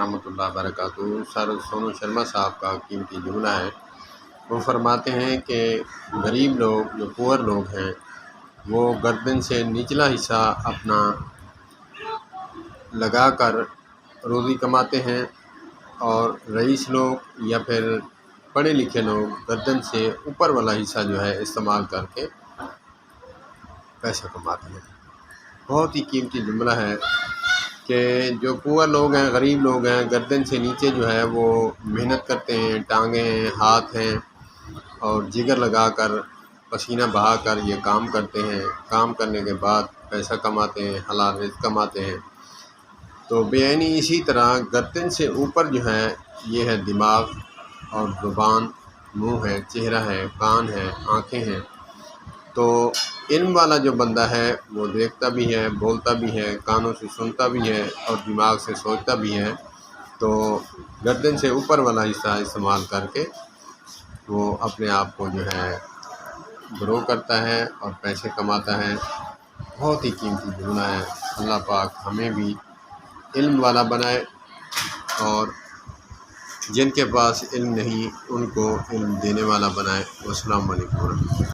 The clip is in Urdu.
ورحمۃ اللہ وبرکاتہ۔ سر سونو شرما صاحب کا قیمتی جملہ ہے۔ وہ فرماتے ہیں کہ غریب لوگ جو پور لوگ ہیں وہ گردن سے نچلا حصہ اپنا لگا کر روزی کماتے ہیں، اور رئیس لوگ یا پھر پڑھے لکھے لوگ گردن سے اوپر والا حصہ جو ہے استعمال کر کے پیسہ کماتے ہیں۔ بہت ہی قیمتی جملہ ہے کہ جو پور لوگ ہیں، غریب لوگ ہیں، گردن سے نیچے جو ہے وہ محنت کرتے ہیں، ٹانگیں ہیں، ہاتھ ہیں، اور جگر لگا کر پسینہ بہا کر یہ کام کرتے ہیں۔ کام کرنے کے بعد پیسہ کماتے ہیں، حلال رزق کماتے ہیں۔ تو بےعینی اسی طرح گردن سے اوپر جو ہے یہ ہے دماغ اور زبان، منہ ہے، چہرہ ہے، کان ہے، آنکھیں ہیں۔ تو علم والا جو بندہ ہے وہ دیکھتا بھی ہے، بولتا بھی ہے، کانوں سے سنتا بھی ہے اور دماغ سے سوچتا بھی ہے۔ تو گردن سے اوپر والا حصہ استعمال کر کے وہ اپنے آپ کو جو ہے گرو کرتا ہے اور پیسے کماتا ہے۔ بہت ہی قیمتی جملہ ہے۔ اللہ پاک ہمیں بھی علم والا بنائے، اور جن کے پاس علم نہیں ان کو علم دینے والا بنائے۔ والسلام علیکم ورحمۃ اللہ۔